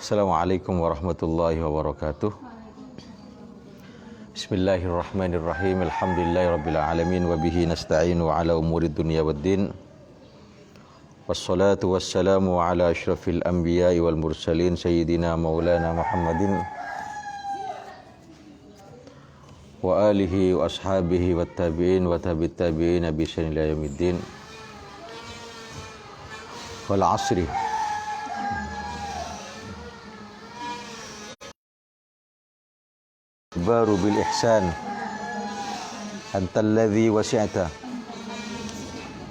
Assalamualaikum warahmatullahi wabarakatuh. Bismillahirrahmanirrahim. Alhamdulillahirabbil alamin wa bihi nasta'inu ala umurid dunya waddin. Wassalatu wassalamu ala asyrafil anbiya'i wal mursalin sayyidina maulana Muhammadin wa alihi wa ashabihi wat tabi'in wa tabi'it tabi'in bi ihsan ila yaumiddin. Wal 'asri baru bil ihsan antal ladzi wasi'ta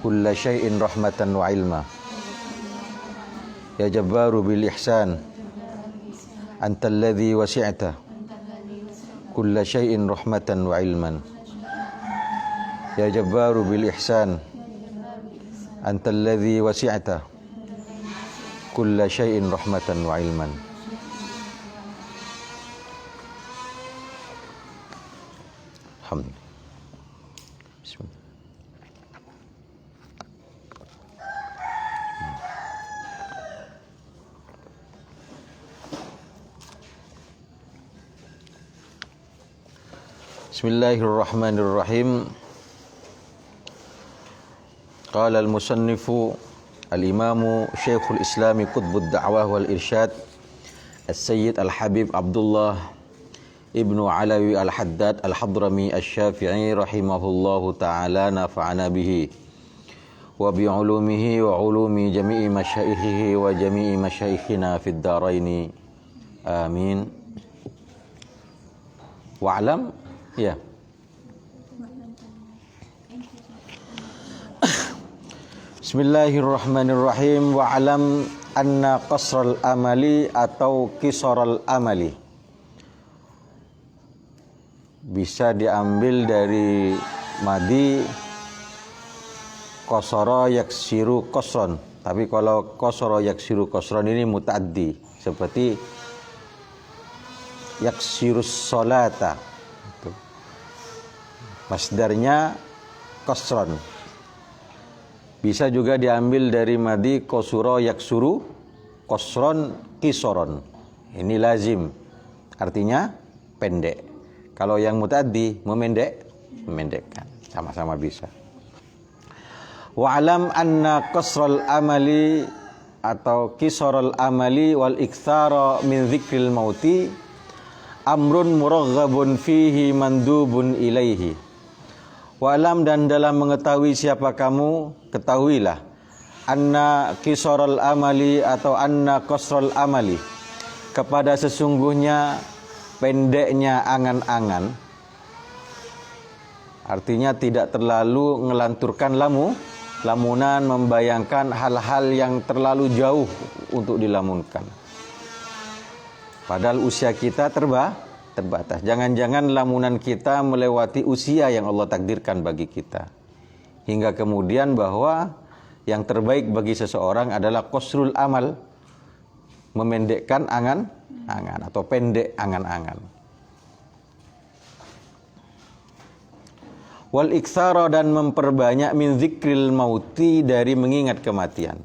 kulla syai'in rahmatan wa ilma ya jabbaru bil ihsan antal ladzi wasi'ta kulla syai'in rahmatan wa ilman ya jabbaru bil ihsan antal ladzi wasi'ta kulla syai'in rahmatan wa ilman. Alhamdulillah. Bismillah. Bismillahirrahmanirrahim. Qala al-musannifu al-imamu Syekhul Islami Qutbud Da'wah wal Irsyad As-Sayyid Al-Habib Abdullah Ibnu Alawi Al-Haddad Al-Hadrami Asy-Syafi'i rahimahullahu ta'ala nafa'ana bihi wa bi'ulumihi wa ulumi jami'i masyaikhihi wa jami'i masyaikhina fid dharaini amin. Wa'lam ya. Bismillahirrahmanirrahim. Wa'lam anna qasral amali atau kisaral amali bisa diambil dari madi qasara yaksiru qasran, tapi kalau qasara yaksiru qasran ini mutaaddi seperti yaksirus sholata, masdarnya qasran. Bisa juga diambil dari madi qasura yaksuru qasran kisaron, ini lazim artinya pendek. Kalau yang mutaaddi memendekkan, sama-sama bisa. Wa'lam anna qasral amali atau kisaral amali wal iktsara min dzikril mauti amrun muraghabun fihi mandubun ilaihi. Wa'lam, dan dalam mengetahui siapa kamu, ketahuilah anna kisaral amali atau anna qasral amali, kepada sesungguhnya pendeknya angan-angan, artinya tidak terlalu ngelanturkan lamunan, membayangkan hal-hal yang terlalu jauh untuk dilamunkan. Padahal usia kita terbatas. Jangan-jangan lamunan kita melewati usia yang Allah takdirkan bagi kita. Hingga kemudian bahwa yang terbaik bagi seseorang adalah qasrul amal, memendekkan angan-angan atau pendek angan-angan. Wal iktsara, dan memperbanyak min dzikril mauti, dari mengingat kematian.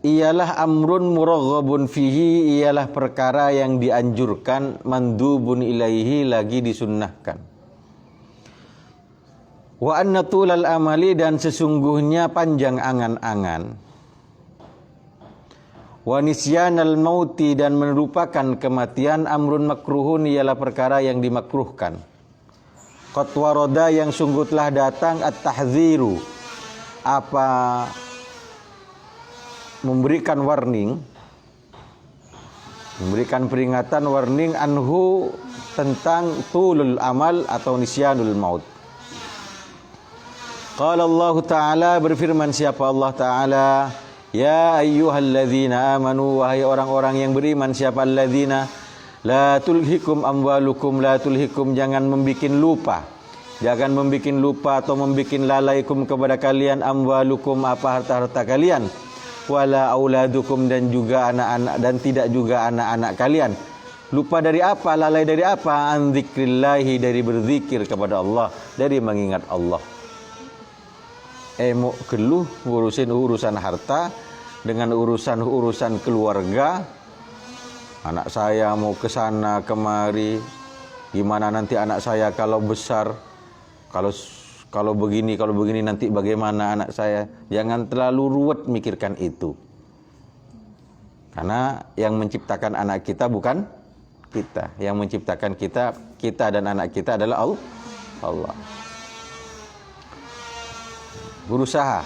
Ialah amrun muraghabun fihi, ialah perkara yang dianjurkan, mandubun ilaihi, lagi disunnahkan. Wa anna tulal amali, dan sesungguhnya panjang angan-angan. Wa nisyanal mauti, dan melupakan kematian, amrun makruhun, ialah perkara yang dimakruhkan. Qad warada, yang sungguh telah datang, at-tahdziru, apa memberikan warning, memberikan peringatan, warning, anhu, tentang tulul amal atau nisyanul maut. Qala Allah Ta'ala, berfirman siapa Allah Ta'ala, ya ayyuhalladzina amanu, wahai orang-orang yang beriman. Siapa alladzina? La tulhikum amwalukum, la tulhikum, jangan membikin lupa, jangan membikin lupa atau membikin lalaikum kepada kalian, amwalukum, apa harta-harta kalian, wala auladukum, dan juga anak-anak, dan tidak juga anak-anak kalian. Lupa dari apa? Lalai dari apa? An dzikrillahi, dari berzikir kepada Allah, dari mengingat Allah. Mau geluh ngurusin urusan harta, dengan urusan-urusan keluarga. Anak saya mau ke sana kemari, gimana nanti anak saya kalau besar, kalau begini nanti bagaimana anak saya. Jangan terlalu ruwet mikirkan itu. Karena yang menciptakan anak kita bukan kita. Yang menciptakan kita dan anak kita adalah Allah. Berusaha,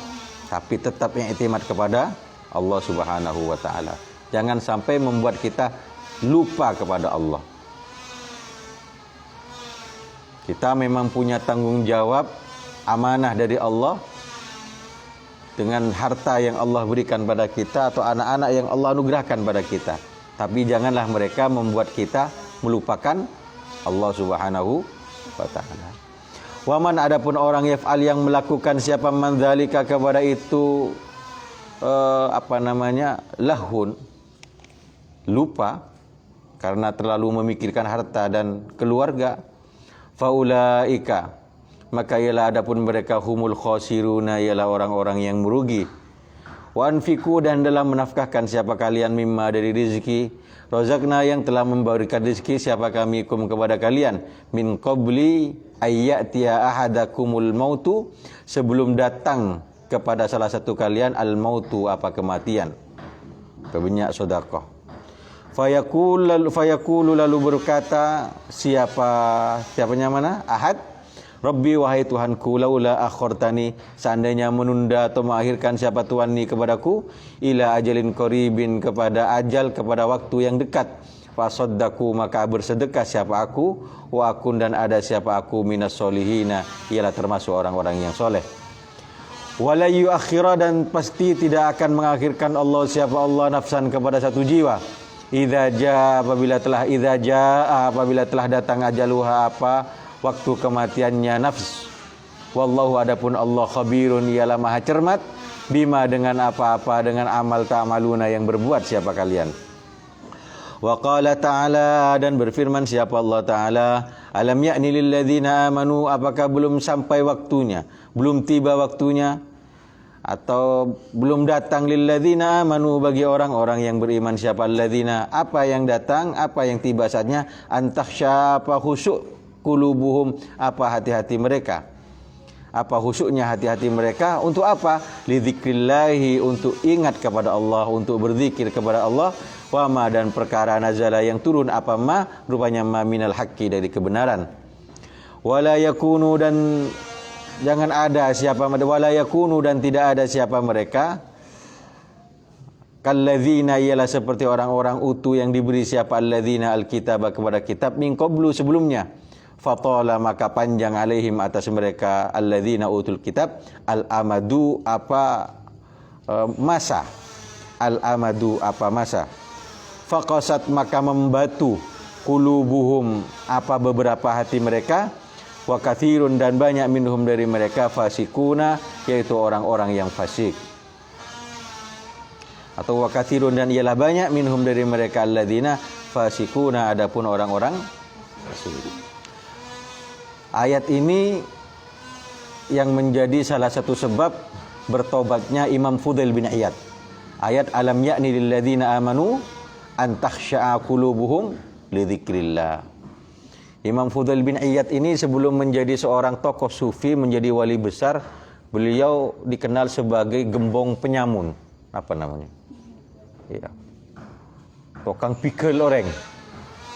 tapi tetap yang iktimat kepada Allah Subhanahu wa taala. Jangan sampai membuat kita lupa kepada Allah. Kita memang punya tanggung jawab, amanah dari Allah dengan harta yang Allah berikan pada kita atau anak-anak yang Allah anugerahkan pada kita. Tapi janganlah mereka membuat kita melupakan Allah Subhanahu wa taala. Waman adapun orang yaf'al yang melakukan siapa mandzalika kepada itu lahun, lupa karena terlalu memikirkan harta dan keluarga, faulaika, maka ialah adapun mereka humul khasiruna, ialah orang-orang yang merugi. Wa anfiqu, dan dalam menafkahkan siapa kalian mimma dari rezeki razaqna, yang telah memberikan rezeki siapa kami kum kepada kalian, min qabli ayyatiya ahadakumul mautu, sebelum datang kepada salah satu kalian al mautu, apa kematian. Kebanyak sedekah. Fayaqulu, lalu berkata siapanya mana? Ahad, Rabbi, wahai Tuhanku, laula akhartani, seandainya menunda atau mengakhirkan siapa Tuhan ni kepadaku, ila ajalin qaribin, kepada ajal, kepada waktu yang dekat, fasaddaku, maka bersedekah siapa aku, wa akun, dan ada siapa aku, minas solihina, ialah termasuk orang-orang yang soleh. Wala yuakhira, dan pasti tidak akan mengakhirkan Allah siapa Allah nafsan kepada satu jiwa, apabila telah datang ajaluha, apa waktu kematiannya nafs. Wallahu, adapun Allah, khabirun, ialah maha cermat, bima, dengan apa-apa, dengan amal ta'maluna, yang berbuat siapa kalian. Wa qala ta'ala, dan berfirman siapa Allah Ta'ala, alam ya'ni lilladzina amanu, apakah belum sampai waktunya, belum tiba waktunya, atau belum datang lilladzina amanu, bagi orang-orang yang beriman siapa alladzina, apa yang datang, apa yang tiba saatnya, antakhsha, apa khusyuk, qulubuhum, apa hati-hati mereka, apa khusyuknya hati-hati mereka, untuk apa? Lidzikrillahi, untuk ingat kepada Allah, untuk berzikir kepada Allah. Wa ma, dan perkara nazala yang turun, apa ma, rupanya ma minal haqqi, dari kebenaran. Wala yakunu, dan jangan ada siapa, wala yakunu, dan tidak ada siapa mereka, kalladzina, ialah seperti orang-orang utu yang diberi siapa alladzina alkitab, kepada kitab, min qablu, sebelumnya, fatala, maka panjang, alaihim, atas mereka, alladzina utul kitab, al-amadu, apa masa, al-amadu, apa masa, faqasat, maka membatu, qulubuhum, apa beberapa hati mereka, wa katsirun, dan banyak, minhum, dari mereka, fasikuna, yaitu orang-orang yang fasik. Atau wa katsirun, dan ialah banyak, minhum, dari mereka, alladzina fasikuna, adapun orang-orang fasik. Ayat ini yang menjadi salah satu sebab bertobatnya Imam Fudail bin Iyad. Ayat alam ya'ni lilladzina amanu an takhsha'a qulubuhum li dzikrillah. Imam Fudail bin Iyad ini sebelum menjadi seorang tokoh sufi, menjadi wali besar, beliau dikenal sebagai gembong penyamun. Apa namanya? Ya. Tukang pikul orang.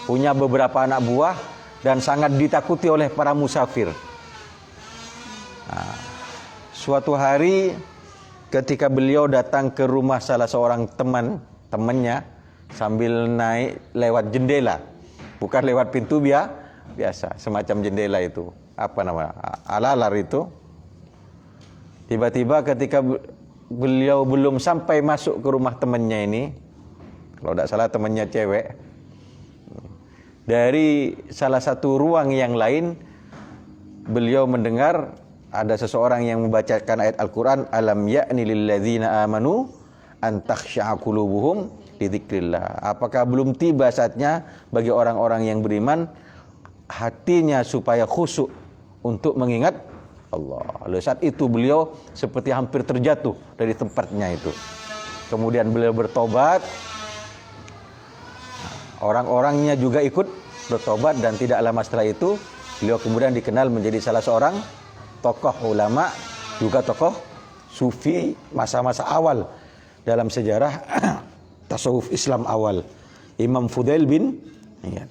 Punya beberapa anak buah dan sangat ditakuti oleh para musafir. Nah, suatu hari ketika beliau datang ke rumah salah seorang temannya sambil naik lewat jendela, bukan lewat pintu biasa, semacam jendela itu, apa nama, alalar itu. Tiba-tiba ketika beliau belum sampai masuk ke rumah temannya ini, kalau tidak salah temannya cewek, dari salah satu ruang yang lain beliau mendengar ada seseorang yang membacakan ayat Al-Quran, alam ya'ni lilladzina amanu an takhsha'a qulubuhum li dzikrillah. Apakah belum tiba saatnya bagi orang-orang yang beriman hatinya supaya khusyuk untuk mengingat Allah. Lalu saat itu beliau seperti hampir terjatuh dari tempatnya itu. Kemudian beliau bertobat. Orang-orangnya juga ikut bertobat dan tidak lama setelah itu beliau kemudian dikenal menjadi salah seorang tokoh ulama, juga tokoh sufi masa-masa awal dalam sejarah tasawuf Islam awal. Imam Fudail bin Iyad.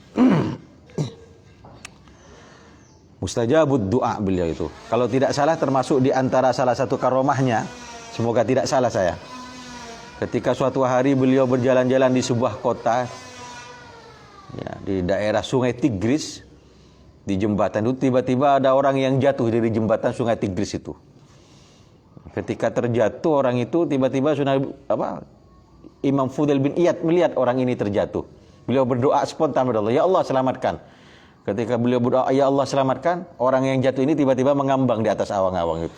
Mustajabud doa beliau itu. Kalau tidak salah termasuk di antara salah satu karomahnya, semoga tidak salah saya. Ketika suatu hari beliau berjalan-jalan di sebuah kota, ya, di daerah Sungai Tigris, di jembatan itu tiba-tiba ada orang yang jatuh dari jembatan Sungai Tigris itu. Ketika terjatuh orang itu tiba-tiba Imam Fudail bin Iyad melihat orang ini terjatuh. Beliau berdoa spontan kepada Allah, ya Allah selamatkan. Ketika beliau berdoa, ya Allah selamatkan, orang yang jatuh ini tiba-tiba mengambang di atas awang-awang itu.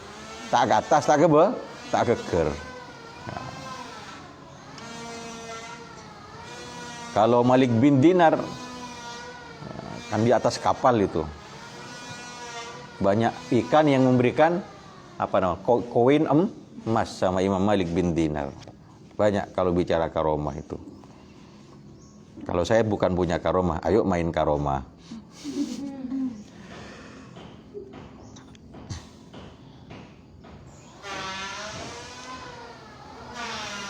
Tak ke atas, tak ke bawah, tak ke ker. Nah. Kalau Malik bin Dinar kan di atas kapal itu. Banyak ikan yang memberikan koin emas sama Imam Malik bin Dinar. Banyak kalau bicara karomah itu. Kalau saya bukan punya karomah, ayo main karomah.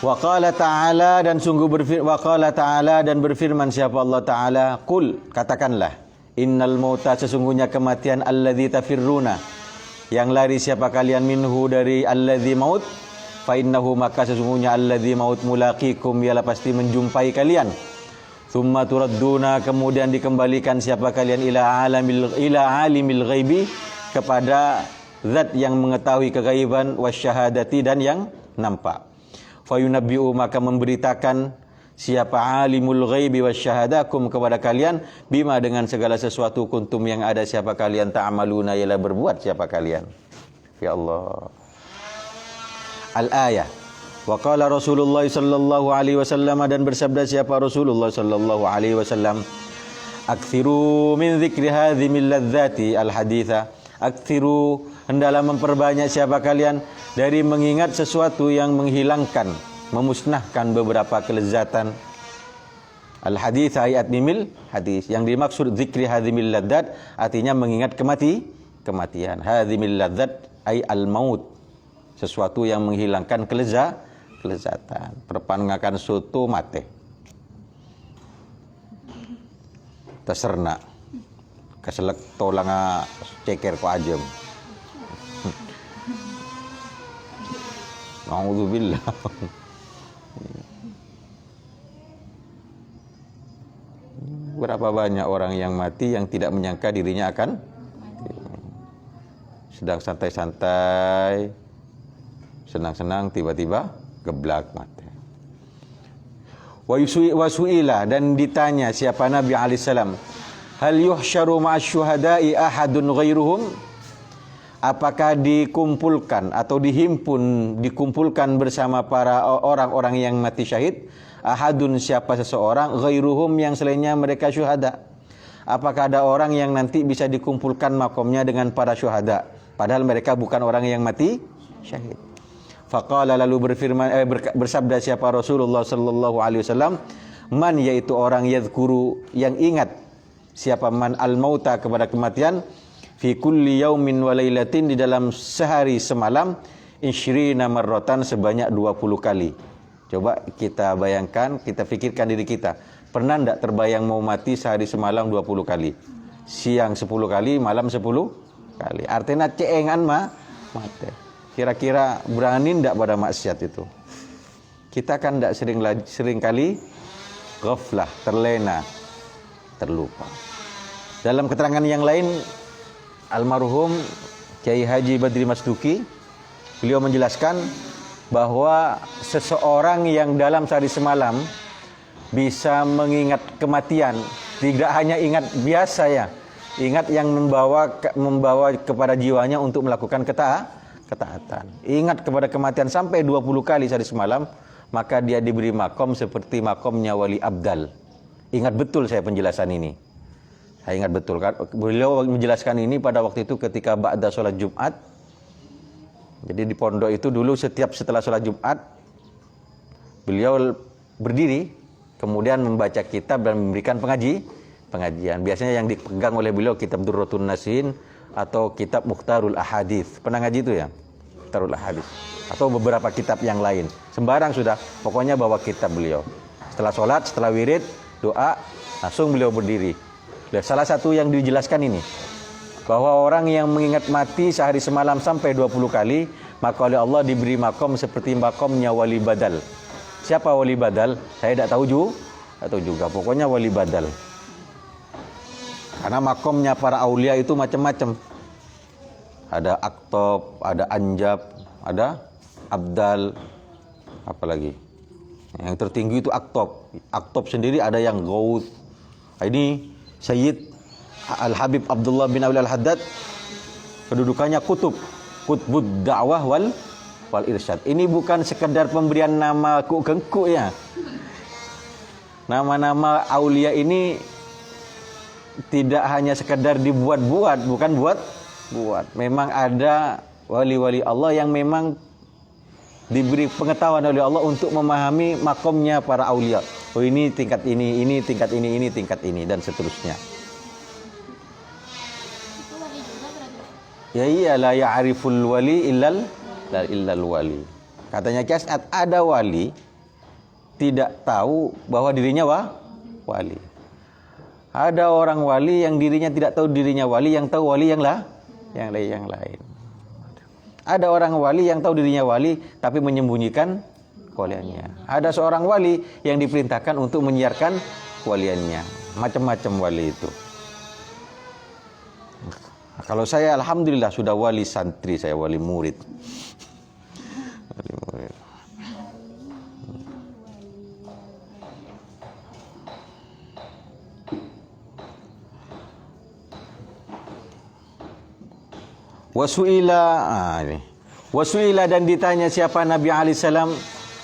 Wa qala ta'ala dan berfirman siapa Allah Ta'ala, qul, katakanlah, innal mauta sesungguhnya kematian alladzi tafirruna, yang lari siapa kalian minhu dari alladzi maut, fa innahu maka sesungguhnya alladzi maut mulaqikum, ialah pasti menjumpai kalian. Tsumma turadduna, kemudian dikembalikan siapa kalian ila alimil ghaibi, kepada zat yang mengetahui kegaiban, wasyahadati dan yang nampak. Fayunabbi'u, maka memberitakan siapa alimul ghaibi wasyahadakum kepada kalian, bima dengan segala sesuatu kuntum yang ada siapa kalian ta'amaluna, ialah berbuat siapa kalian. Ya Allah. Al-ayah. Wa qala Rasulullah sallallahu alaihi wasallam, dan bersabda siapa Rasulullah sallallahu alaihi wasallam, aktsiru min dzikri hadzimil ladzati al-haditha. Aktsiru, hendaklah memperbanyak siapa kalian dari mengingat sesuatu yang menghilangkan, memusnahkan beberapa kelezatan. Al-hadits ayat mimil hadis. Yang dimaksud zikri hadzimil ladzat artinya mengingat kematian. Hadzimil ladzat ay al-maut. Sesuatu yang menghilangkan kelezatan. Perpangakan soto mate. Terserna. Keselek tolanga ceker ko ajem. Na'udzubillah. Berapa banyak orang yang mati yang tidak menyangka dirinya akan sedang santai-santai, senang-senang, tiba-tiba geblak mati. Wa su'ila, dan ditanya siapa Nabi alaihi salam, hal yuhsyaru ma'asyuhada'i ahadun ghairuhum, apakah dikumpulkan atau dikumpulkan bersama para orang-orang yang mati syahid, ahadun siapa seseorang, ghairuhum yang selainnya mereka syuhada. Apakah ada orang yang nanti bisa dikumpulkan makomnya dengan para syuhada, padahal mereka bukan orang yang mati syahid. Faqala, lalu bersabda siapa Rasulullah sallallahu alaihi wasallam, man, yaitu orang yadhkuru yang ingat, siapa man al-mauta kepada kematian, fi kulli yaumin wa lailatin, di dalam sehari semalam, 20 marratan, sebanyak 20 kali. Coba kita bayangkan, kita pikirkan diri kita. Pernah enggak terbayang mau mati sehari semalam 20 kali? Siang 10 kali, malam 10 kali. Artinya ceengan mati. Kira-kira berani enggak pada maksiat itu? Kita kan enggak sering kali ghaflah, terlena, terlupa. Dalam keterangan yang lain, almarhum Kiai Haji Badri Masduki, beliau menjelaskan bahwa seseorang yang dalam sehari semalam bisa mengingat kematian, tidak hanya ingat biasa ya, ingat yang membawa kepada jiwanya untuk melakukan ketaatan. Ingat kepada kematian sampai 20 kali sehari semalam, maka dia diberi makom seperti makomnya wali abdal. Ingat betul saya penjelasan ini. Saya ingat betul kan, beliau menjelaskan ini pada waktu itu ketika ba'da sholat Jumat. Jadi di pondok itu dulu setelah sholat Jumat, Beliau berdiri, kemudian membaca kitab dan memberikan pengajian. Biasanya yang dipegang oleh beliau kitab Durratun Nasin atau kitab Mukhtarul Ahadits. Pernah ngaji itu ya? Mukhtarul Ahadits. Atau beberapa kitab yang lain. Sembarang sudah, pokoknya bawa kitab beliau. Setelah sholat, setelah wirid, doa, langsung beliau berdiri. Dan salah satu yang dijelaskan ini, bahwa orang yang mengingat mati sehari semalam sampai 20 kali, maka oleh Allah diberi makom seperti makomnya wali badal. Siapa wali badal? Saya tidak tahu juga. Pokoknya wali badal. Karena makomnya para aulia itu macam-macam. Ada aktob, ada anjab, ada abdal, apalagi. Yang tertinggi itu aktob. Aktob sendiri ada yang gaud. Ini Sayyid Al-Habib Abdullah bin Awli Al-Haddad, kedudukannya Qutbud Da'wah wal Irsyad. Ini bukan sekedar pemberian nama kuk-kengkuk ya. Nama-nama aulia ini tidak hanya sekedar dibuat-buat, bukan buat. Memang ada wali-wali Allah yang memang diberi pengetahuan oleh Allah untuk memahami makomnya para aulia. Oh ini tingkat ini tingkat ini tingkat ini dan seterusnya. Ya iyalah ya'riful wali illal wali. Katanya Kiasat, ada wali tidak tahu bahwa dirinya wali. Ada orang wali yang dirinya tidak tahu dirinya wali, yang tahu wali yang lain. Ada orang wali yang tahu dirinya wali tapi menyembunyikan kewaliannya. Ada seorang wali yang diperintahkan untuk menyiarkan kewaliannya. Macam-macam wali itu. Kalau saya alhamdulillah sudah wali santri, saya wali murid. Wali murid. Wasuila dan ditanya siapa Nabi alaihi salam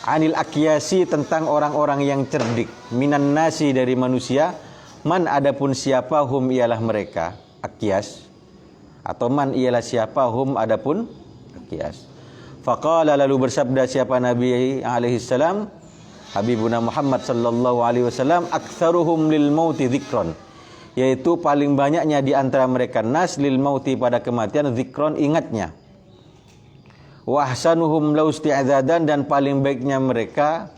anil akyasi tentang orang-orang yang cerdik, minan nasi dari manusia, man adapun siapa hum ialah mereka, akyas, atau man ialah siapa hum adapun akyas. Faqala lalu bersabda siapa Nabi alaihi salam, Habibuna Muhammad sallallahu alaihi wasallam, aktsaruhum lil mauti dzikron, yaitu paling banyaknya di antara mereka nas lil mauti pada kematian, zikron ingatnya. Wa ahsanuhum lau isti'dzadan dan paling baiknya mereka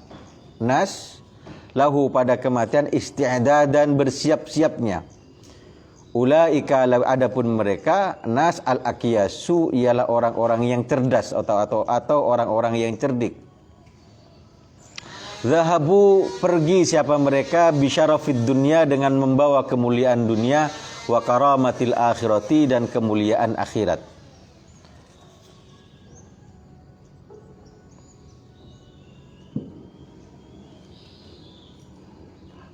nas lahu pada kematian isti'dadan bersiap-siapnya. Ulaika adapun mereka nas al aqiyasu ialah orang-orang yang cerdas atau orang-orang yang cerdik. Zahabu pergi siapa mereka bisyarafid dunya dengan membawa kemuliaan dunia wa karamatil akhirati dan kemuliaan akhirat.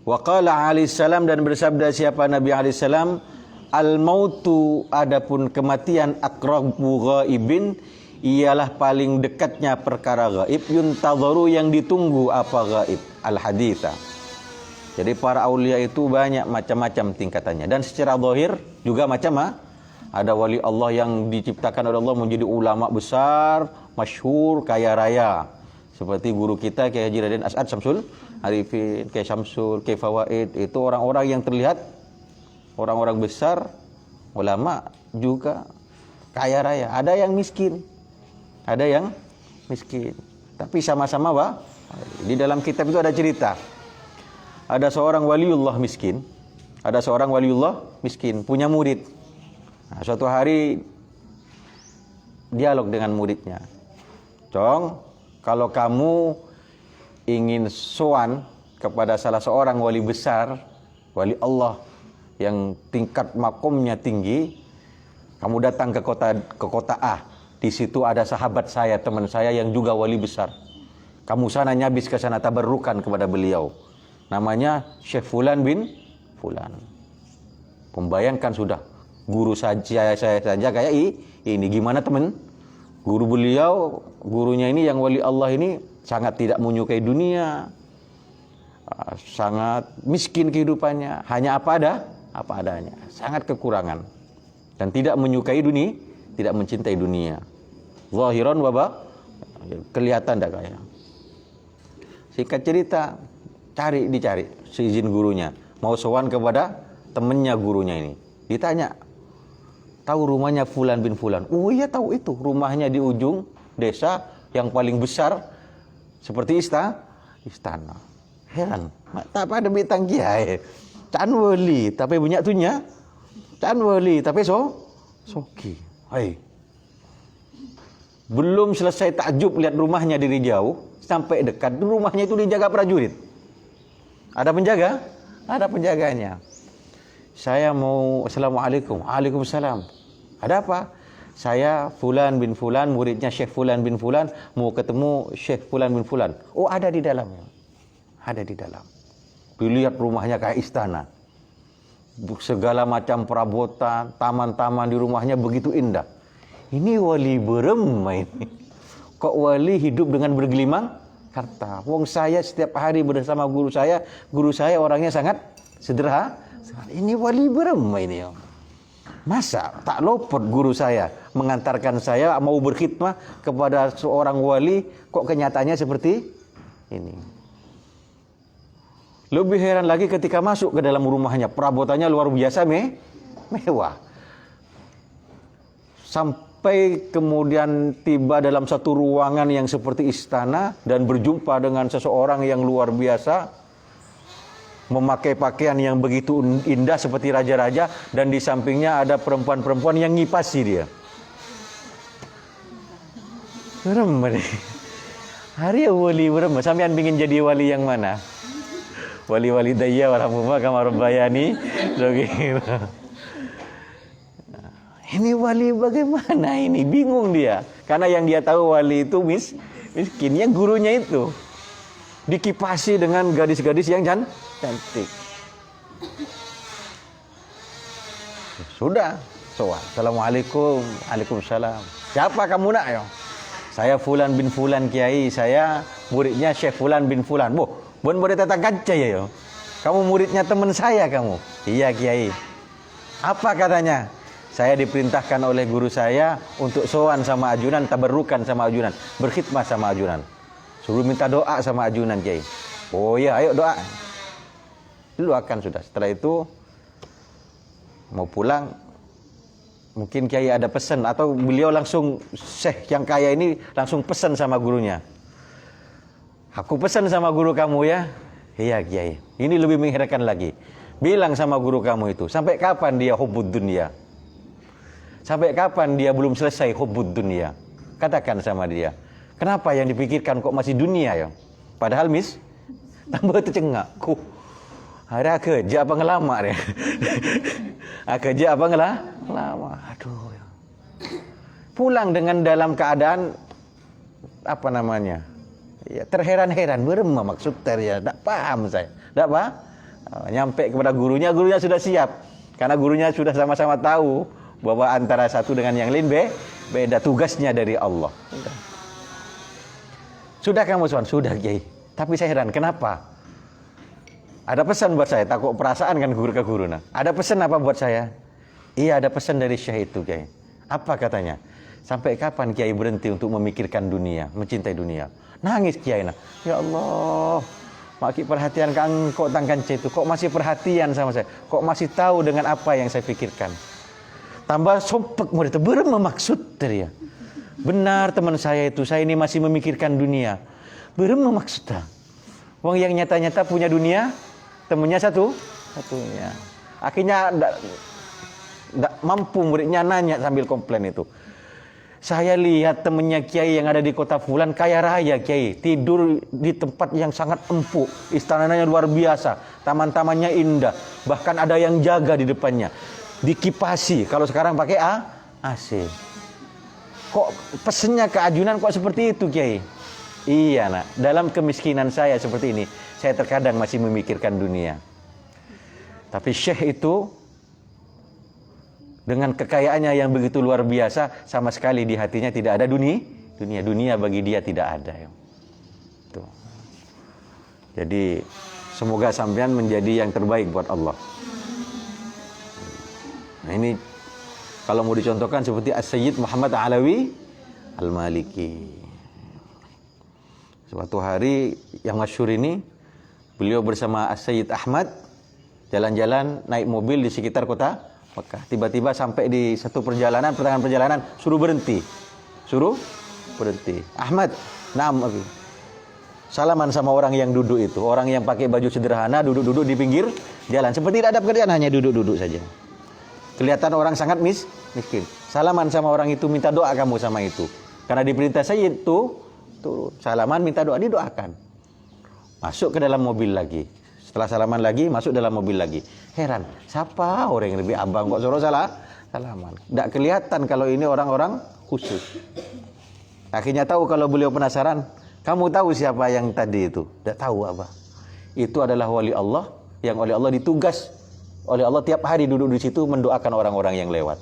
Wa qala alaihi salam dan bersabda siapa Nabi alaihi salam, al mautu adapun kematian aqrabu ghaibin ialah paling dekatnya perkara gaib, yuntadharu yang ditunggu apa gaib, al-haditha. Jadi para aulia itu banyak macam-macam tingkatannya, dan secara zahir juga macam ada wali Allah yang diciptakan oleh Allah menjadi ulama besar, masyhur, kaya raya. Seperti guru kita Kiai Haji Raden As'ad Syamsul Arifin, Kiai Syamsul, Kiai Fawaid, itu orang-orang yang terlihat orang-orang besar, ulama juga kaya raya. Ada yang miskin, ada yang miskin, tapi sama-sama di dalam kitab itu ada cerita. Ada seorang waliullah miskin, punya murid. Nah, suatu hari dialog dengan muridnya, Cong, kalau kamu ingin sowan kepada salah seorang wali besar, wali Allah yang tingkat makomnya tinggi, kamu datang ke kota A. Di situ ada sahabat saya, teman saya yang juga wali besar. Kamu sana nyabis ke sana tabarrukan kepada beliau. Namanya Syekh Fulan bin Fulan. Membayangkan sudah guru saya saja kayak ini. Gimana teman? Gurunya ini yang wali Allah ini sangat tidak menyukai dunia, sangat miskin kehidupannya, hanya apa adanya, sangat kekurangan dan tidak menyukai dunia, tidak mencintai dunia. Zahiran wabah kelihatan dah kaya. Singkat cerita, dicari seizin gurunya. Mau sowan kepada temennya gurunya ini. Ditanya, tahu rumahnya Fulan bin Fulan? Oh iya tahu itu, rumahnya di ujung desa yang paling besar seperti istana. Heran, tak pada bitang kiai. Can wali, tapi banyak tunya. Can wali, tapi soki. Hai. Belum selesai takjub lihat rumahnya dari jauh, sampai dekat rumahnya itu dijaga prajurit. Ada penjaga? Ada penjaganya. Saya mau Assalamualaikum. Waalaikumsalam. Ada apa? Saya Fulan bin Fulan, muridnya Syekh Fulan bin Fulan, mau ketemu Syekh Fulan bin Fulan. Oh, ada di dalamnya. Ada di dalam. Dilihat rumahnya kayak istana. Segala macam perabotan, taman-taman di rumahnya begitu indah. Ini wali berem ini. Kok wali hidup dengan bergelimang harta? Wong saya setiap hari bersama guru saya orangnya sangat sederhana. Ini wali berem ini. Masa tak luput guru saya mengantarkan saya mau berkhidmah kepada seorang wali, kok kenyataannya seperti ini. Lebih heran lagi ketika masuk ke dalam rumahnya, perabotannya luar biasa mewah. Sampai kemudian tiba dalam satu ruangan yang seperti istana dan berjumpa dengan seseorang yang luar biasa, memakai pakaian yang begitu indah seperti raja-raja, dan di sampingnya ada perempuan-perempuan yang ngipasi dia. Berem nih. Hari wali berem, sampean ingin jadi wali yang mana? Wali-wali daya warahmatullahi kamar bayani. Ini wali bagaimana ini? Bingung dia. Karena yang dia tahu wali itu miskinnya gurunya itu. Dikipasi dengan gadis-gadis yang cantik. Sudah, soal. Assalamualaikum. Waalaikumsalam. Siapa kamu nak ya? Saya Fulan bin Fulan kiai. Saya muridnya Syekh Fulan bin Fulan. Boleh tatap kaca ya yo. Kamu muridnya teman saya kamu. Iya kiai. Apa katanya? Saya diperintahkan oleh guru saya untuk sowan sama ajunan, tabarrukan sama ajunan, berkhidmah sama ajunan. Suruh minta doa sama ajunan kiai. Oh iya, ayo doa. Doakan sudah. Setelah itu mau pulang, mungkin kiai ada pesan atau beliau langsung syekh yang kaya ini langsung pesan sama gurunya. Aku pesan sama guru kamu ya. Iya kiai. Ini lebih mengherankan lagi. Bilang sama guru kamu itu, sampai kapan dia hubbud dunia? Sampai kapan dia belum selesai hubbud dunia? Katakan sama dia. Kenapa yang dipikirkan kok masih dunia ya? Padahal tambah tercengak. Ada kerja apa ngelama dia? Kerja apa ngelama? Aduh. Pulang dengan dalam keadaan apa namanya? Ya, terheran-heran, berema maksud ya, tak paham saya. Tak paham. Nyampe kepada gurunya sudah siap. Karena gurunya sudah sama-sama tahu bahwa antara satu dengan yang lain beda tugasnya dari Allah. Sudah kamu soal? Sudah kiai. Tapi saya heran, kenapa? Ada pesan buat saya, takut perasaan kan guru ke guru. Nah, ada pesan apa buat saya? Iya, ada pesan dari syekh itu kiai. Apa katanya? Sampai kapan kiai berhenti untuk memikirkan dunia, mencintai dunia? Nangis kiai nah. Ya Allah, makin perhatian kang kok tangkan itu, kok masih perhatian sama saya, kok masih tahu dengan apa yang saya pikirkan. Tambah sompek murid itu bermaksud dia. Benar teman saya itu, saya ini masih memikirkan dunia. Bermaksud. Wong yang nyata-nyata punya dunia, temennya satunya. Akhirnya tidak mampu muridnya nanya sambil komplain itu. Saya lihat temennya kiai yang ada di kota Fulan kaya raya kiai, tidur di tempat yang sangat empuk, istananya luar biasa, taman-tamannya indah, bahkan ada yang jaga di depannya, dikipasi. Kalau sekarang pakai AC. Kok pesennya ke ajunan kok seperti itu kiai? Iya nak, dalam kemiskinan saya seperti ini, saya terkadang masih memikirkan dunia. Tapi syekh itu dengan kekayaannya yang begitu luar biasa, sama sekali di hatinya tidak ada dunia bagi dia tidak ada. Tuh. Jadi semoga sampean menjadi yang terbaik buat Allah. Nah ini kalau mau dicontohkan seperti As-Sayyid Muhammad Alawi Al-Maliki. Suatu hari yang masyhur ini, beliau bersama As-Sayyid Ahmad jalan-jalan naik mobil di sekitar kota Mekah. Tiba-tiba sampai di satu perjalanan, pertengahan perjalanan, suruh berhenti. Ahmad, naam Abi. Salaman sama orang yang duduk itu. Orang yang pakai baju sederhana, duduk-duduk di pinggir jalan. Seperti tidak ada pekerjaan, hanya duduk-duduk saja. Kelihatan orang sangat miskin. Salaman sama orang itu, minta doa kamu sama itu. Karena diperintah Sayyid itu, salaman minta doa, didoakan. Masuk ke dalam mobil lagi. Setelah salaman lagi, masuk dalam mobil lagi. Heran, siapa orang yang lebih abang kok suruh salaman? Tidak kelihatan kalau ini orang-orang khusus. Akhirnya tahu kalau beliau penasaran. Kamu tahu siapa yang tadi itu? Tidak tahu apa. Itu adalah wali Allah yang oleh Allah ditugas. Oleh Allah tiap hari duduk di situ mendoakan orang-orang yang lewat.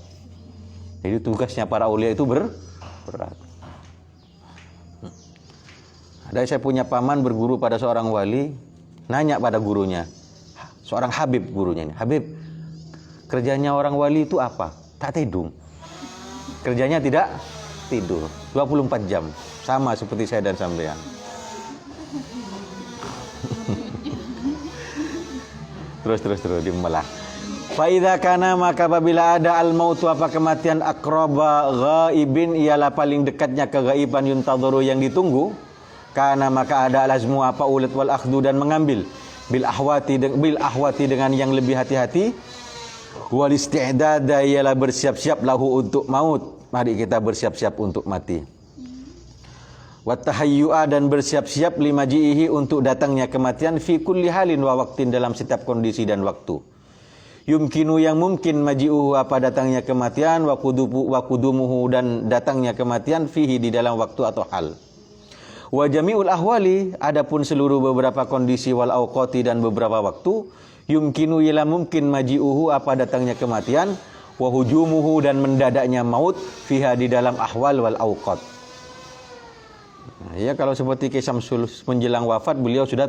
Jadi tugasnya para aulia itu berat. Ada saya punya paman berguru pada seorang wali, nanya pada gurunya, seorang Habib gurunya ini, Habib, kerjanya orang wali itu apa? Tak tidur. Kerjanya tidak tidur, 24 jam, sama seperti saya dan sampean. terus dimelah. Faidha kana, maka apabila ada al-mautu, apa kematian, akraba ghaibin, ialah paling dekatnya kegaiban, yuntadharu, yang ditunggu. Karena maka ada lazmu, apa ulat wal akhdu, dan mengambil, bil ahwati dengan yang lebih hati-hati, wal isti'dada, ialah bersiap-siap, lahu, untuk maut. Mari kita bersiap-siap untuk mati. Wat tahayyu'a, dan bersiap-siap, limaji'ihi, untuk datangnya kematian, fi kulli halin wa waqtin, dalam setiap kondisi dan waktu. Yumkinu, yang mungkin, maji'uhu, apa datangnya kematian, wa qudumuhu, dan datangnya kematian, fihi, di dalam waktu atau hal. Wa jami'ul ahwali, adapun seluruh beberapa kondisi, wal awqati, dan beberapa waktu, yumkinu, ialah mungkin, maji'uhu, apa datangnya kematian, wa hujumuhu, dan mendadaknya maut, fiha, di dalam ahwal wal awqat. Nah, ya, kalau seperti Ki Syamsul menjelang wafat, beliau sudah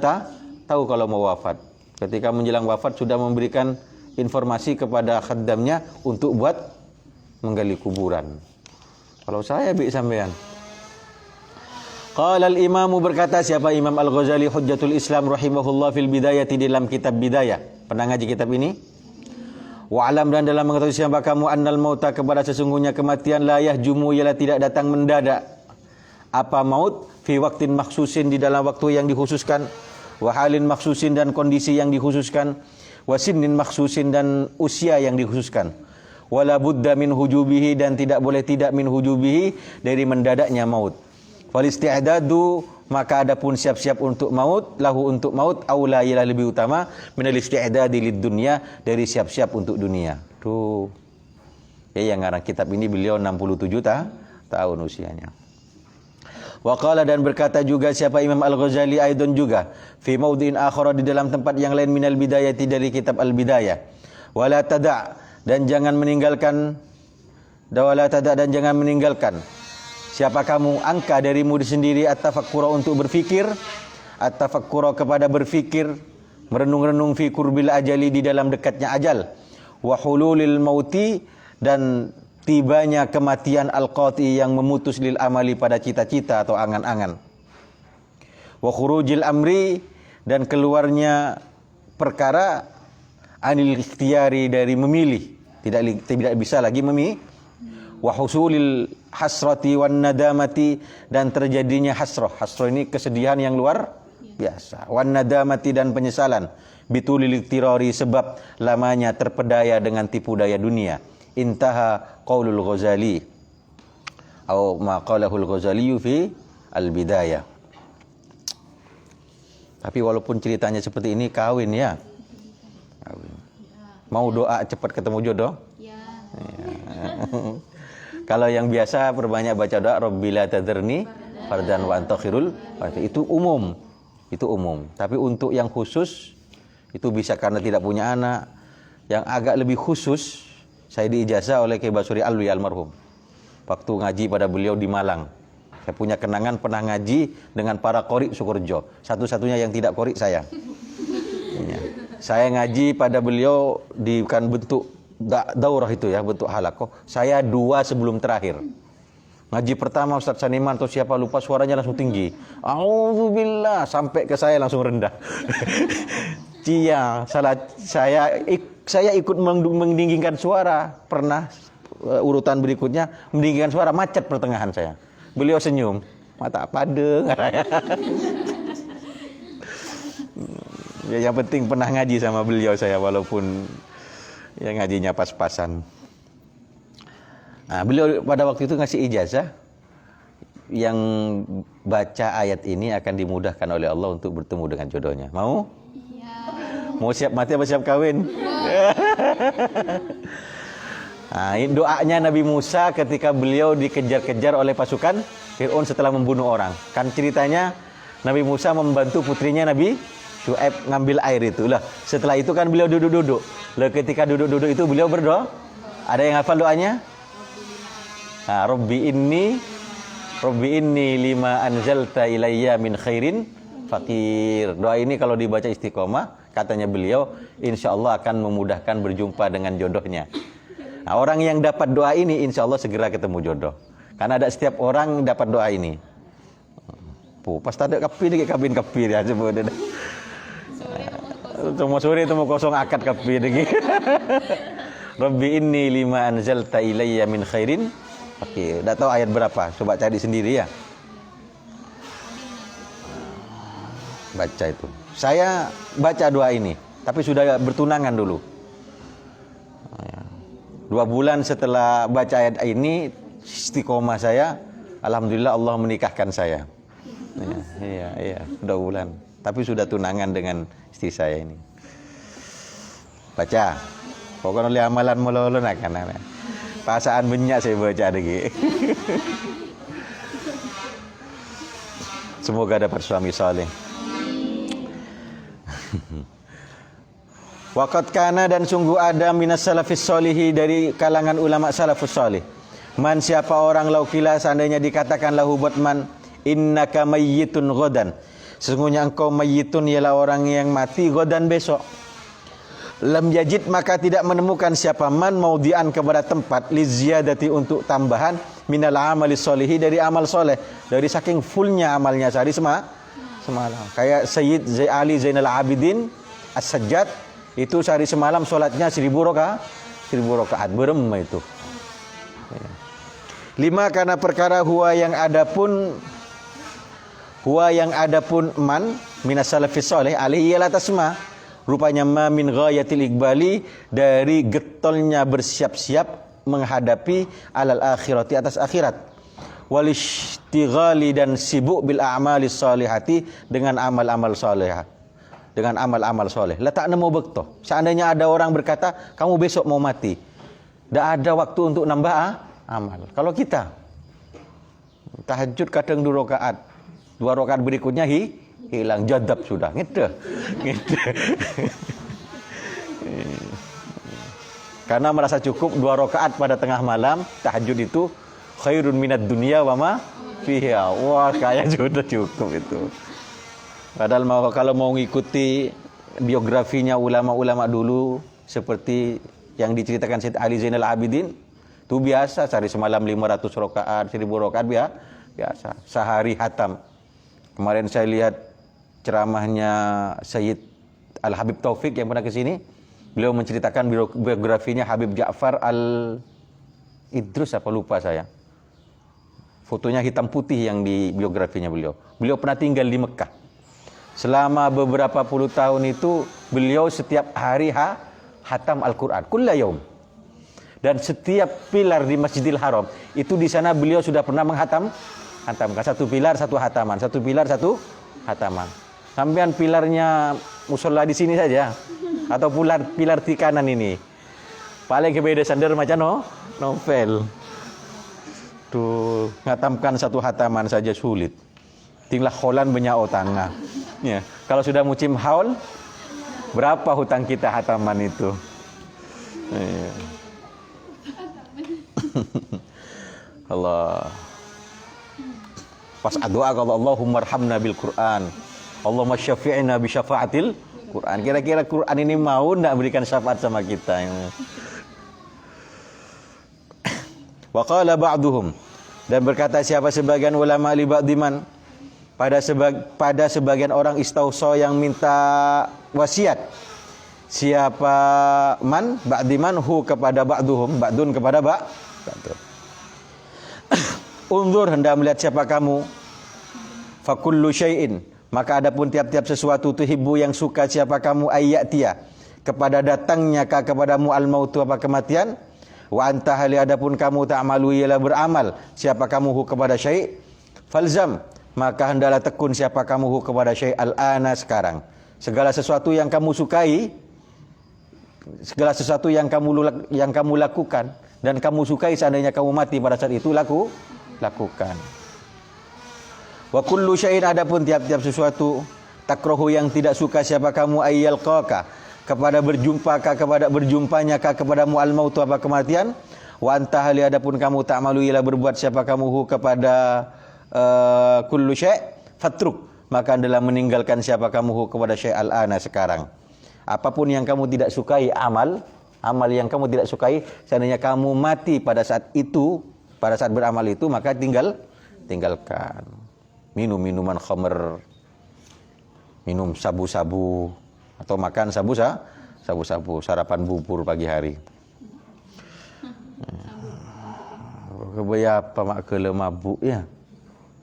tahu kalau mau wafat. Ketika menjelang wafat sudah memberikan informasi kepada khaddamnya untuk buat menggali kuburan. Kalau saya sampean. Qala al-imamu, berkata siapa Imam Al-Ghazali Hujjatul Islam rahimahullah fil bidayati, dalam kitab Bidayah. Pernah ngaji kitab ini? Wa alam, dan dalam mengetahui siapa kamu, annal mauta, kepada sesungguhnya kematian, la yahjumu, ialah tidak datang mendadak. Apa maut, fi waqtin maksusin, di dalam waktu yang dikhususkan, wa halin maksusin, dan kondisi yang dikhususkan, wa sinnin maksusin, dan usia yang dikhususkan. Wala budda min hujubihi, dan tidak boleh tidak min hujubihi, dari mendadaknya maut. Fal isti'dadu, maka adapun siap-siap untuk maut, lahu, untuk maut, aula, ialah lebih utama, minal isti'dadi lid dunya, dari siap-siap untuk dunia. Tuh. Ya, yang ngarang kitab ini beliau 67 tahun usianya. Wa qala, dan berkata juga siapa Imam Al-Ghazali aidon juga, fi maudhi'in akhara, di dalam tempat yang lain, minal bidayati, dari kitab Al-Bidayah. Wala tada', dan jangan meninggalkan, dan jangan meninggalkan. Siapa kamu, angka darimu sendiri, at-tafakkura, untuk berfikir, at-tafakkura, kepada berfikir, merenung-renung, fi qurbil ajali, di dalam dekatnya ajal, wa hululil mauti, dan tibanya kematian, al-qati, yang memutus, lil amali, pada cita-cita atau angan-angan, wa khurujil amri, dan keluarnya perkara, anil ikhtiyari, dari memilih, tidak bisa lagi memilih, wa husulil hasrati wan nadamati, dan terjadinya hasrah. Hasrah ini kesedihan yang luar biasa. Wan nadamati, dan penyesalan, bitulil iktirari, sebab lamanya terpedaya dengan tipu daya dunia. Intaha qaulul Ghazali, atau ma qalahul Ghazali fi al-bidayah. Tapi walaupun ceritanya seperti ini, kawin ya. Kawin. Mau doa cepat ketemu jodoh? Ya. Kalau yang biasa perbanyak baca doa, Rabbila tadharni fardan wa anta khairul, itu umum. Itu umum. Tapi untuk yang khusus, itu bisa karena tidak punya anak. Yang agak lebih khusus, saya diijazah oleh Kiai Basuri Alwi almarhum. Waktu ngaji pada beliau di Malang. Saya punya kenangan pernah ngaji dengan para qori Sukorejo. Satu-satunya yang tidak qori saya. Ya. Saya ngaji pada beliau di kan bentuk daurah itu ya, bentuk halakoh. Saya 2 sebelum terakhir. Ngaji pertama Ustaz Saniman atau siapa lupa suaranya langsung tinggi. Auzubillah sampai ke saya langsung rendah. Cia, saya ikut mendinginkan suara. Pernah urutan berikutnya mendinginkan suara macet pertengahan saya. Beliau senyum, mata padeng. Ya, yang penting pernah ngaji sama beliau saya walaupun ya ngajinya pas-pasan. Nah, beliau pada waktu itu ngasih ijazah yang baca ayat ini akan dimudahkan oleh Allah untuk bertemu dengan jodohnya. Mau? Iya. Mau siap mati apa siap kawin? Nah, doanya Nabi Musa ketika beliau dikejar-kejar oleh pasukan Fir'aun setelah membunuh orang. Kan ceritanya Nabi Musa membantu putrinya Nabi Syuaib ngambil air itu. Lah, setelah itu kan beliau duduk-duduk. Lah, ketika duduk-duduk itu beliau berdoa. Ada yang hafal doanya? Nah, Rabbi inni lima anzalta ilayya min khairin fakir. Doa ini kalau dibaca istiqomah, katanya beliau, insya Allah akan memudahkan berjumpa dengan jodohnya. Nah, orang yang dapat doa ini, insya Allah segera ketemu jodoh. Karena ada setiap orang dapat doa ini. Pas tadi kapi lagi kabin kapi ya sebutnya. Cuma sore itu mau kosong akad kapi lagi. Rabbi inni lima anzalta ilayya min khairin. Oke, enggak tahu ayat berapa. Coba cari sendiri ya. Baca itu. Saya baca doa ini, tapi sudah bertunangan dulu. 2 bulan setelah baca ayat ini, istiqomah saya, alhamdulillah Allah menikahkan saya. Iya, 2 bulan. Tapi sudah tunangan dengan istri saya ini. Baca. Pokoknya oleh amalan mululun akan. Perasaan banyak saya baca lagi. Semoga dapat suami saleh. Waqad kana dan sungguh ada minas salafis solihi dari kalangan ulama salafus solih. Man siapa orang laukila seandainya dikatakan lahu buat man innaka mayyitun ghadan. Sesungguhnya engkau mayyitun ialah orang yang mati ghadan besok. Lam yajid maka tidak menemukan siapa man maudian kepada tempat li ziyadati untuk tambahan minal amali solihi dari amal soleh. Dari saking fullnya amalnya sehari semalam. Kayak Sayyid Ali Zainal Abidin As-Sajjad itu sehari semalam solatnya 1000 rakaat berem itu. 5 karena perkara huwa yang adapun man minas salafis soleh alih ialah tasma. Rupanya ma min ghayatil iqbali dari getolnya bersiap-siap menghadapi alal akhirati atas akhirat. Wal istighali dan sibuk bil a'malis salihati dengan amal-amal saleh. Dengan amal-amal soleh. La tak nemu bekto. Seandainya ada orang berkata, kamu besok mau mati. Tak ada waktu untuk nambah amal. Kalau kita tahajud kadang 2 rakaat. 2 rakaat berikutnya hilang jadab sudah gitu. Karena merasa cukup 2 rakaat pada tengah malam tahajud itu khairun minad dunya wa ma fiha. Wah, kayak sudah cukup itu. Padahal kalau mau ngikuti biografinya ulama-ulama dulu seperti yang diceritakan Syed Ali Zainal Abidin itu biasa sehari semalam 500 rakaat, 1000 rakaat biasa. Sehari hatam. Kemarin saya lihat ceramahnya Sayyid Al-Habib Taufik yang pernah ke sini. Beliau menceritakan biografinya Habib Ja'far Al-Idrus apa lupa saya. Fotonya hitam putih yang di biografinya beliau. Beliau pernah tinggal di Mekah. Selama beberapa puluh tahun itu beliau setiap hari hatam Al-Quran. Kulla yaum. Dan setiap pilar di Masjidil Haram itu di sana beliau sudah pernah menghatamkan 1 pilar 1 hataman, 1 pilar 1 hataman. Sampean pilarnya musola di sini saja atau pilar di kanan ini. Paling kebeda sandar macam novel. Tuh, ngatamkan 1 hataman saja sulit. Tinggal kholan banyak otanga. Ya, kalau sudah mucim haul, berapa hutang kita hataman itu? Ya. Allah. Pas doa kalau Allahumma arhamna bil Quran. Allahumma syafi'na bi syafaatil Quran. Kira-kira Quran ini mau enggak berikan syafaat sama kita? Wa qala ba'duhum. Dan berkata siapa sebagian ulama li ba'diman, pada sebagian orang istauso yang minta wasiat. Siapa man ba'diman hu kepada ba'duhum, ba'dun kepada ba'dun. Unzur, hendak melihat siapa kamu. Fakullu syai'in, maka adapun tiap-tiap sesuatu tuhibbu yang suka siapa kamu ayyatia, kepada datangnya kepadamu al-mautu apa kematian. Wa anta hali adapun kamu ta'malu ialah beramal siapa kamu hu kepada syai', falzam, maka hendaklah tekun siapa kamu hu kepada syai' al-ana sekarang. Segala sesuatu yang kamu sukai, segala sesuatu yang kamu lakukan dan kamu sukai, seandainya kamu mati pada saat itu lakukan. Wa kullu syai'in, adapun tiap-tiap sesuatu takrohu yang tidak suka siapa kamu ayyalqaka, kepada berjumpanya kepadamu al-mautu apa kematian. Wa anta hali adapun kamu ta'malu ialah berbuat siapa kamu hu kepada kullu syai' fatruk, maka adalah meninggalkan siapa kamu hu kepada syai' al-ana sekarang. Apapun yang kamu tidak sukai, amal yang kamu tidak sukai, seandainya kamu mati pada saat itu, pada saat beramal itu, maka tinggalkan. Minum minuman khamr, minum sabu-sabu, atau makan sabu-sabu, sarapan bubur pagi hari. Kebaya apa mak kele mabuk ya?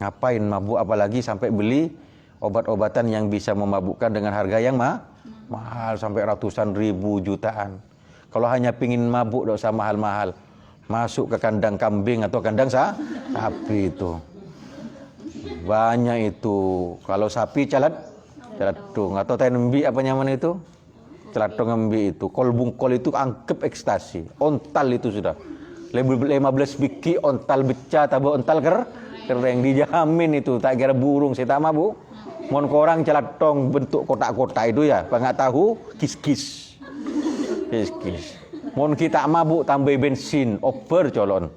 Ngapain mabuk, apalagi sampai beli obat-obatan yang bisa memabukkan dengan harga yang mahal sampai ratusan ribu, jutaan. Kalau hanya pingin mabuk tak usah mahal-mahal. Masuk ke kandang kambing atau kandang sapi itu. Banyak itu. Kalau sapi celatung atau tenembi apa nyaman itu? Celatung embi itu. Kol bungkol itu angkep ekstasi. Ontal itu sudah. 15 biki ontal beca atau ontal kering dijamin itu. Tak kira burung saya tak mabuk. Mon korang celatong bentuk kotak-kotak itu ya. Enggak tahu kis-kis. Kis-kis. Mon kita mabuk tambah bensin, over colon.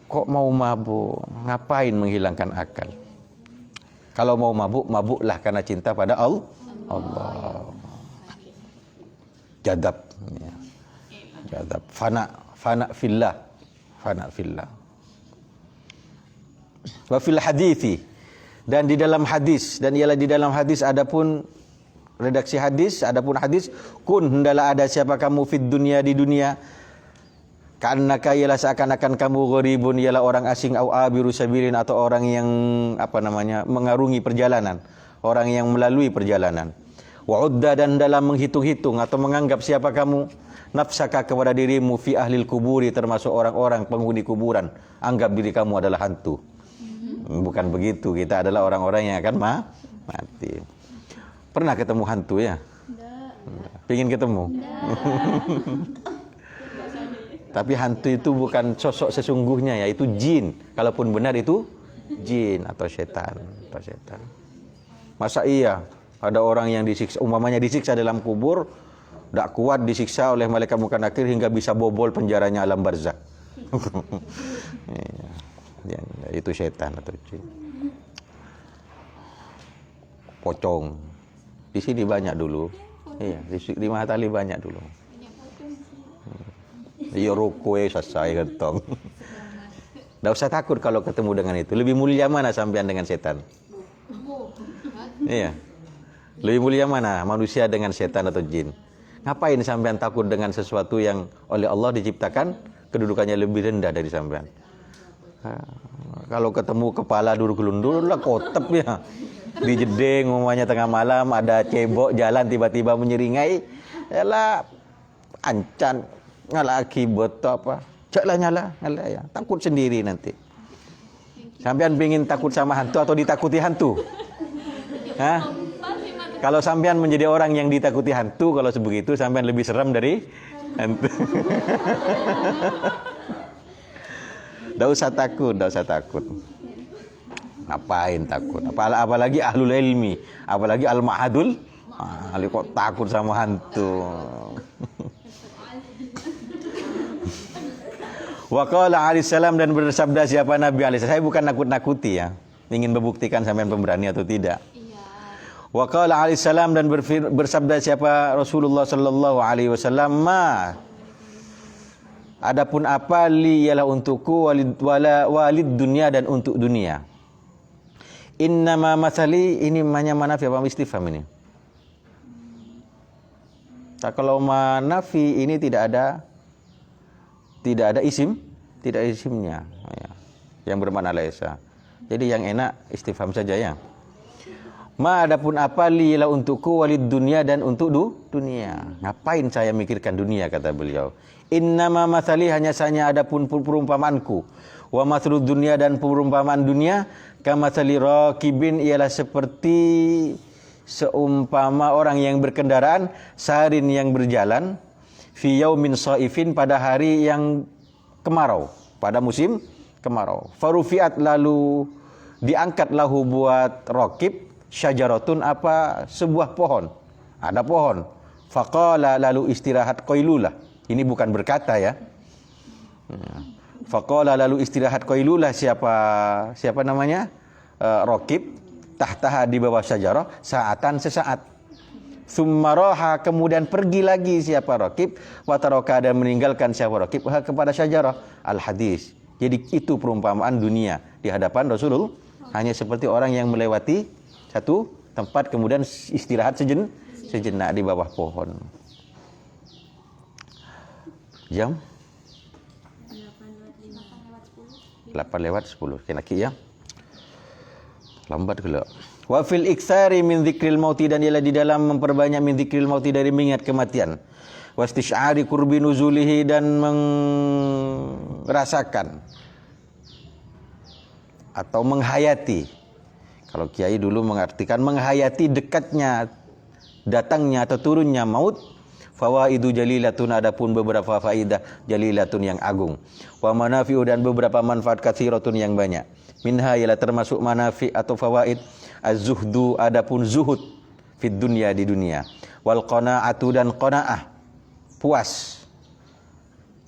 Kok mau mabuk? Ngapain menghilangkan akal? Kalau mau mabuk, mabuklah karena cinta pada Allah. Jadab. Jadab. Fana fillah. Wa fil hadithi, dan di dalam hadis, dan ialah di dalam hadis adapun redaksi hadis, adapun hadis, kun hendaklah ada siapa kamu fid dunia, di dunia, ka'annaka ialah seakan-akan kamu gharibun, ialah orang asing, au abiru sabilin, atau orang yang mengarungi perjalanan, orang yang melalui perjalanan. Wa udda, dan dalam menghitung-hitung atau menganggap siapa kamu nafsaka kepada dirimu fi ahlil kuburi, termasuk orang-orang penghuni kuburan, anggap diri kamu adalah hantu. Bukan begitu, kita adalah orang-orang yang akan mati. Pernah ketemu hantu ya? Pengen ketemu? Tapi hantu itu bukan sosok sesungguhnya ya, itu jin. Kalaupun benar itu jin atau setan. Masa iya ada orang yang disiksa, umpamanya disiksa dalam kubur, tidak kuat disiksa oleh malaikat munkar nakir hingga bisa bobol penjaranya alam barzakh. Ya, itu setan atau jin. Pocong. Di sini banyak dulu. Iya, di Mahatali banyak dulu. Iya, rokok selesai gentong. Tidak usah takut kalau ketemu dengan itu. Lebih mulia mana sampean dengan setan? Iya. Lebih mulia mana manusia dengan setan atau jin? Ngapain sampean takut dengan sesuatu yang oleh Allah diciptakan kedudukannya lebih rendah dari sampean? Kalau ketemu kepala duduk-gelundur lah kotep ya. Di jeding umumnya tengah malam ada cebok jalan tiba-tiba menyeringai, yalah ancan ngalah akibat apa? Caklah nyala ya. Takut sendiri nanti. Sampean pengin takut sama hantu atau ditakuti hantu? Hah? Kalau sampean menjadi orang yang ditakuti hantu, kalau sebegitu sampean lebih seram dari hantu. Tidak usah takut. Ngapain takut? Apalagi ahlul ilmi, apalagi al-ma'adul. Kok takut sama hantu? Wa qala alaihi salam, dan bersabda siapa Nabi alaihi salam. Saya bukan nakut-nakuti ya, ingin membuktikan sampean pemberani atau tidak. Wa qala alaihi salam, dan bersabda siapa Rasulullah sallallahu alaihi wasallam, ma Adapun apa li ialah untukku walid dunia dan untuk dunia. Innama masali ini hanya manafi apa istifham ini? Tak, kalau manafi ini tidak ada isim, tidak isimnya ya, yang bermakna laisa. Jadi yang enak istifham saja ya. Ma adapun apa li ialah untukku walid dunia dan untuk dunia. Ngapain saya mikirkan dunia, kata beliau. Innama masali hanya saja adapun perumpamaanku. Wa mathlud dunia dan perumpamaan dunia kamatsali raqibin ialah seperti seumpama orang yang berkendaraan sarin yang berjalan fi yaumin shaifin pada hari yang kemarau, pada musim kemarau. Farufiat lalu diangkat lahu buat raqib syajaratun apa sebuah pohon. Ada pohon. Faqala lalu istirahat qailulah. Ini bukan berkata ya. Faqala lalu istirahat qailulah siapa namanya? Raqib tahtaha di bawah syajarah saatan sesaat. Tsumma raha kemudian pergi lagi siapa Raqib wa taraka dan meninggalkan siapa Raqib kepada syajarah. Al hadis. Jadi itu perumpamaan dunia di hadapan Rasulullah, hanya seperti orang yang melewati satu tempat kemudian istirahat sejenak di bawah pohon. Jam 8:10. Laki ya. Lambat pula. Wa fil iktsari min dzikril mauti dan ialah di dalam memperbanyak min dzikril mauti dari mengingat kematian. Wa istisy'ari qurbi nuzulihi dan merasakan atau menghayati. Kalau kiai dulu mengartikan menghayati dekatnya, datangnya atau turunnya maut. Fawaidu jalilatun adapun beberapa faidah jalilatun yang agung. Wa manafi'u dan beberapa manfaat katsiratun yang banyak. Minha ialah termasuk manafi' atau fawaid az-zuhdu adapun zuhud fid dunya di dunia. Wal qanaa'atu dan qanaah puas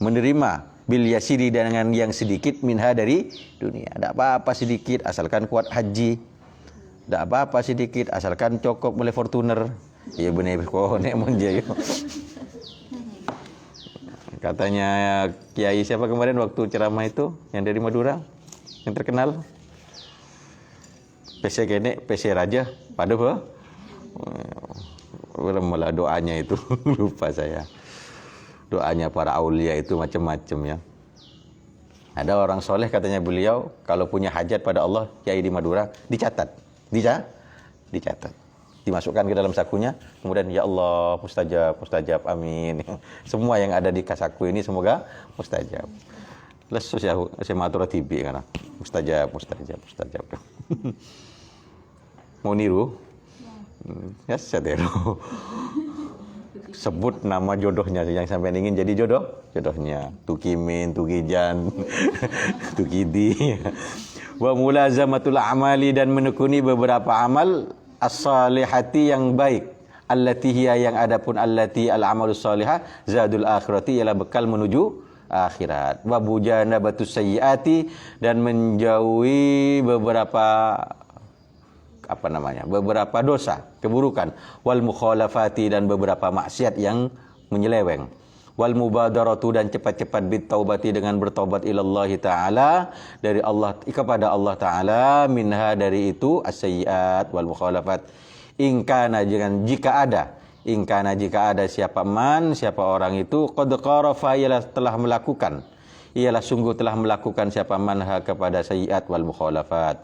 menerima bil yasiri dengan yang sedikit minha dari dunia. Tak apa-apa sedikit asalkan kuat haji. Tak apa-apa sedikit asalkan cukup oleh Fortuner. Ya benar kok nek monje yo. Katanya kiai siapa kemarin waktu ceramah itu yang dari Madura yang terkenal PC kene PC raja pada apa? Malah doanya itu lupa saya. Doanya para aulia itu macam-macam ya. Ada orang soleh katanya beliau kalau punya hajat pada Allah kiai di Madura dicatat. Dicatat. Dimasukkan ke dalam sakunya, kemudian ya Allah mustajab, amin. Semua yang ada di saku ini semoga mustajab. Lesus ya saya matur tibi karena mustajab. Mau niru? Ya saya sebut nama jodohnya yang sampai ingin jadi jodohnya. Tukimin, Tukijan, Tukidi. Wa mulazamatul amali dan menekuni beberapa amal as-salihati yang baik. Allati hiya yang adapun allati al-amalus salihah zadul akhirati ialah bekal menuju akhirat. Wa bujanabatus sayyiati dan menjauhi beberapa beberapa dosa, keburukan. Wal mukhalafati dan beberapa maksiat yang menyeleweng. Wal mubadaratu dan cepat-cepat bitaubati dengan bertaubat ilallah taala dari Allah kepada Allah taala minha dari itu as-sayyiat wal mukhalafat jika ada siapa orang itu qad qarafa ialah sungguh telah melakukan siapa manha kepada sayyiat wal mukhalafat.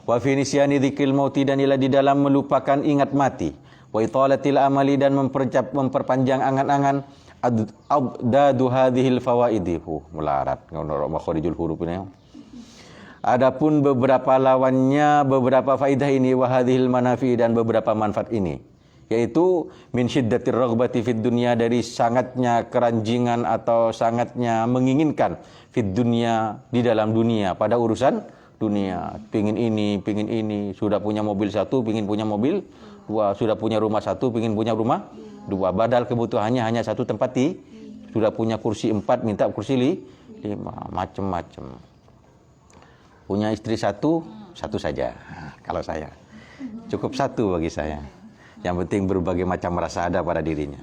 Wa fi nisyani dzikril mauti dan ialah di dalam melupakan ingat mati. Wa italatil amali dan memperpanjang angan-angan. Adadu hadhil fawaidihu melarat ngono makharijul huruf ini. Adapun beberapa lawannya beberapa faidah ini wa hadhil manafi dan beberapa manfaat ini yaitu min syiddatir raghbati fid dunya dari sangatnya keranjingan atau sangatnya menginginkan fid dunya di dalam dunia pada urusan dunia, pingin ini, sudah punya mobil satu, pingin punya mobil dua, sudah punya rumah satu, pingin punya rumah dua, badal kebutuhannya hanya satu tempat sudah punya kursi 4, minta kursi 5, macam-macam. Punya istri satu saja. Kalau saya cukup satu bagi saya. Yang penting berbagai macam rasa ada pada dirinya.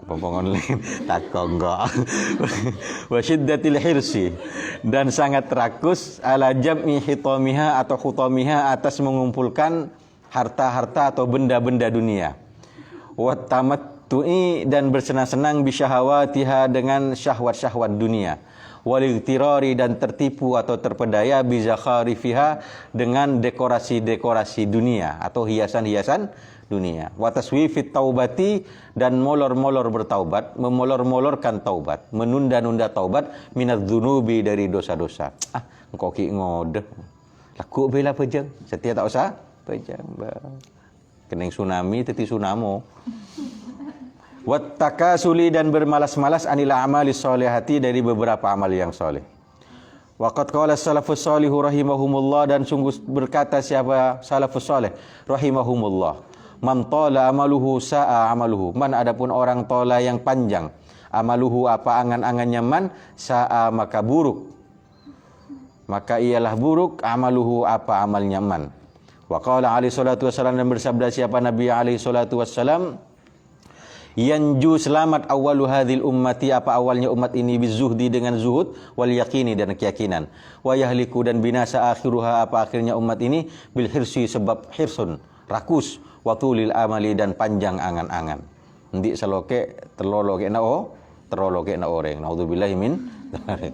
Pompong online takon enggak. Wa syiddatil hirsi dan sangat rakus ala jam'i hitamiha atau khutamiha atas mengumpulkan harta-harta atau benda-benda dunia. Wa tamattu'i dan bersenang-senang bisyahawatiha dengan syahwat-syahwat dunia. Waligtirari dan tertipu atau terpedaya bizakharifiha dengan dekorasi-dekorasi dunia atau hiasan-hiasan dunia. Wa taswifit taubati dan molor-molor bertaubat, memolor-molorkan taubat, menunda-nunda taubat minadz-dzunubi dari dosa-dosa. Engkau ki ngode. Laku bela pejang, setia tak usah pejang. Kening tsunami teti tsunamo. Wat takasuli dan bermalas-malas anil amali sholihati dari beberapa amal yang soleh. Waqad qala salafus shalihu rahimahumullah dan sungguh berkata siapa salafus saleh rahimahumullah. Man tala amaluhu sa'a amaluhu. Man adapun orang tola yang panjang. Amaluhu apa angan-angannya man sa'a maka buruk. Maka ialah buruk amaluhu apa amalnya man. Wa qala alaihi salatu wassalam dan bersabda siapa Nabi alaihi salatu wassalam. Yanju selamat awalu hadhil ummati apa awalnya umat ini bizuhdi dengan zuhud wal yaqini dan keyakinan. Wa yahliku dan binasa akhiruha apa akhirnya umat ini bil hirsi sebab hirsun rakus wa tulil amali dan panjang angan-angan. Endi saloke terloloke na oreng. Naudzubillahi min dzalik.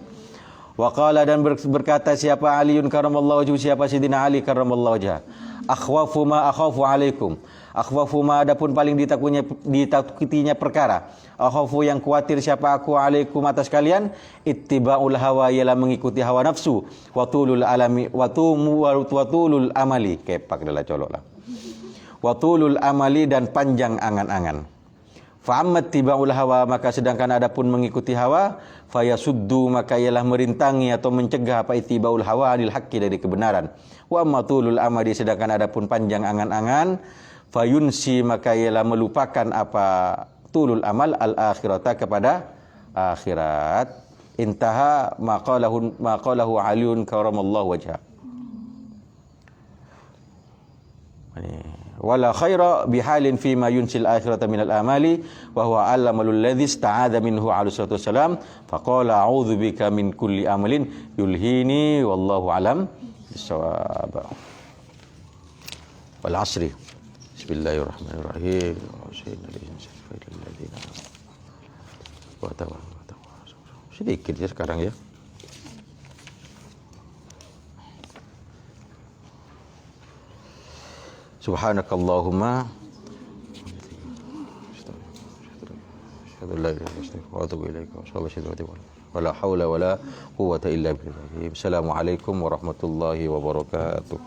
Wa qala dan berkata siapa Aliun karamallahu wajhu siapa Sidina Ali karamallahu wajha. Akhwafu ma akhafu alaikum. Akhwafu ma adapun paling ditakutinya perkara. Akhafu yang khawatir siapa aku alaikum atas kalian ittiba'ul hawa ialah mengikuti hawa nafsu wa tulul amali kepak adalah colok lah. Wa tulul amali dan panjang angan-angan. Fa ammat tiba'ul hawa maka sedangkan adapun mengikuti hawa fayasuddu maka ialah merintangi atau mencegah apa ittiba'ul hawa anil haqqi dari kebenaran. Wa amma tulul amali sedangkan adapun panjang angan-angan fayunsi maka ialah melupakan apa tulul amal al-akhirata kepada akhirat. Intaha maqalahu Aliun karamallahu wajha. Wala khaira bihalin fi ma yunsil akhirata minal amali wa huwa alamalul ladzi ista'adha minhu alaihi salatu wassalam faqala a'udzu bika min kulli amalin yulhini wallahu alam bisawab. Wal 'asri. Bismillahirrahmanirrahim. Sedikit ya sekarang ya. Subhanakallahumma wala haula wala quwwata illa billah. Assalamualaikum warahmatullahi wabarakatuh.